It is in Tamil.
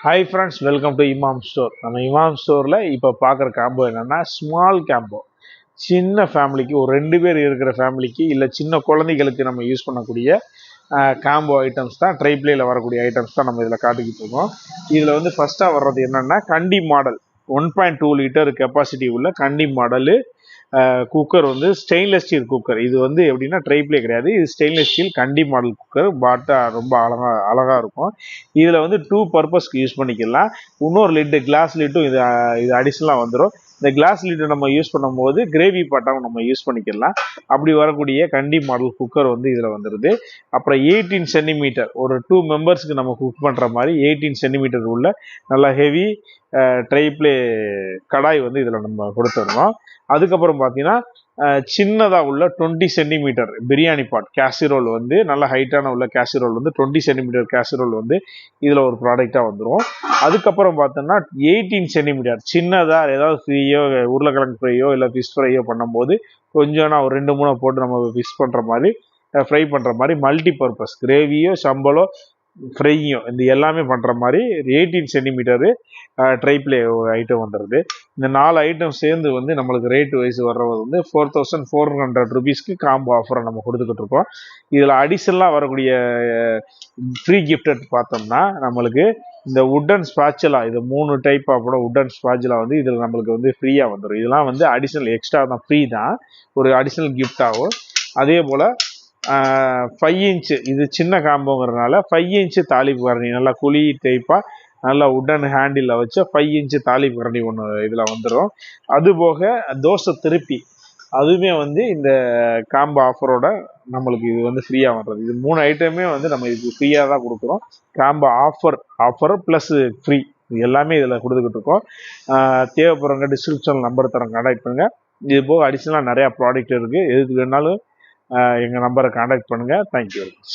ஹாய் ஃப்ரெண்ட்ஸ், வெல்கம் டு இமாம் ஸ்டோர். நம்ம இமாம் ஸ்டோரில் இப்போ பார்க்குற காம்போ என்னென்னா ஸ்மால் காம்போ. சின்ன ஃபேமிலிக்கு, ஒரு 2 பேர் இருக்கிற ஃபேமிலிக்கு இல்லை சின்ன குழந்தைகளுக்கு நம்ம யூஸ் பண்ணக்கூடிய காம்போ ஐட்டம்ஸ் தான், ட்ரைப்ளேயில் வரக்கூடிய ஐட்டம்ஸ் தான் நம்ம இதில் காட்டிக்கிட்டு இருக்கோம். இதில் வந்து ஃபஸ்ட்டாக வர்றது என்னென்னா கண்டி மாடல் 1.2 லிட்டர் கெப்பாசிட்டி உள்ள கண்டி மாடலு குக்கர் வந்து ஸ்டெயின்லெஸ் ஸ்டீல் குக்கர். இது வந்து எப்படின்னா ட்ரைப்ளே கிடையாது, இது ஸ்டெயின்லெஸ் ஸ்டீல் கண்டி மாடல் குக்கர். பாட்டா ரொம்ப அழகாக இருக்கும். இதில் வந்து 2 பர்பஸ்க்கு யூஸ் பண்ணிக்கலாம். இன்னொரு லிட்டு, கிளாஸ் லிட்டும் இது அடிஷ்னலாக வந்துடும். இந்த கிளாஸ் லிட்டை நம்ம யூஸ் பண்ணும்போது கிரேவி பாட்டாவும் நம்ம யூஸ் பண்ணிக்கலாம். அப்படி வரக்கூடிய கண்டி மாடல் குக்கர் வந்து இதில் வந்துடுது. அப்புறம் 18 சென்டிமீட்டர், ஒரு 2 மெம்பர்ஸ்க்கு நம்ம குக் பண்ணுற மாதிரி 18 சென்டிமீட்டர் உள்ள நல்லா ஹெவி ட்ரைப்ளே கடாய் வந்து இதில் நம்ம கொடுத்துருந்தோம். அதுக்கப்புறம் பார்த்தீங்கன்னா சின்னதாக உள்ள 20 சென்டிமீட்டர் பிரியாணி பாட் கேசிரோல் வந்து நல்ல ஹைட்டான உள்ள கேசிரோல் வந்து 20 சென்டிமீட்டர் கேசிரோல் வந்து இதில் ஒரு ப்ராடக்டாக வந்துடும். அதுக்கப்புறம் பார்த்தோம்னா 18 சென்டிமீட்டர் சின்னதாக ஏதாவது ஃப்ரையோ, உருளைக்கிழங்கு ஃப்ரையோ இல்லை ஃபிஷ் ஃப்ரையோ பண்ணும்போது கொஞ்சம் நான் ஒரு 2-3 போட்டு நம்ம ஃபிஷ் பண்ணுற மாதிரி, ஃப்ரை பண்ணுற மாதிரி, மல்டி பர்பஸ் கிரேவியோ சம்பளோ ஃப்ரையும் இந்த எல்லாமே பண்ணுற மாதிரி 18 சென்டிமீட்டரு ட்ரைப்ளே ஐட்டம் வந்துடுது. இந்த 4 ஐட்டம் சேர்ந்து வந்து நம்மளுக்கு ரேட் வைஸ் வர்றது வந்து 4400 ருபீஸ்க்கு காம்போ ஆஃபரை நம்ம கொடுத்துக்கிட்டு இருக்கோம். இதில் அடிஷனலாக வரக்கூடிய ஃப்ரீ கிஃப்ட் பார்த்தோம்னா நம்மளுக்கு இந்த உட்டன் ஸ்பாச்சுலா, இது 3 டைப் ஆஃப் உட்டன் ஸ்பாச்சுலா வந்து இதில் நம்மளுக்கு வந்து ஃப்ரீயாக வந்துடும். இதெல்லாம் வந்து அடிஷனல் எக்ஸ்ட்ரா தான், ஃப்ரீ தான், ஒரு அடிஷனல் கிஃப்டாகும். அதே போல் 5 இன்ச்சு, இது சின்ன காம்போங்கிறதுனால 5 இன்ச்சு தாலிப்பு கரண்டி, நல்லா குழி டைப்பாக நல்லா உட்டன் ஹேண்டில் வச்சு 5 இன்ச்சு தாலிப்பு கரண்டி ஒன்று இதில் வந்துடும். அதுபோக தோசை திருப்பி அதுவுமே வந்து இந்த காம்போ ஆஃபரோட நம்மளுக்கு இது வந்து ஃப்ரீயாக வர்றது. இது 3 ஐட்டமே வந்து நம்ம இதுக்கு ஃப்ரீயாக தான் கொடுக்குறோம். காம்போ ஆஃபர் ப்ளஸ் ஃப்ரீ, இது எல்லாமே இதில் கொடுத்துக்கிட்டு இருக்கோம். தேவைப்படுறவங்க டிஸ்கிரிப்ஷன் நம்பர் தரேன், கான்டாக்ட் பண்ணுங்கள். இது போக அடிஷ்னலாக நிறையா ப்ராடக்ட் இருக்குது. எதுக்கு வேணாலும் எங்கள் நம்பரை கான்டாக்ட் பண்ணுங்கள். Thank you very much.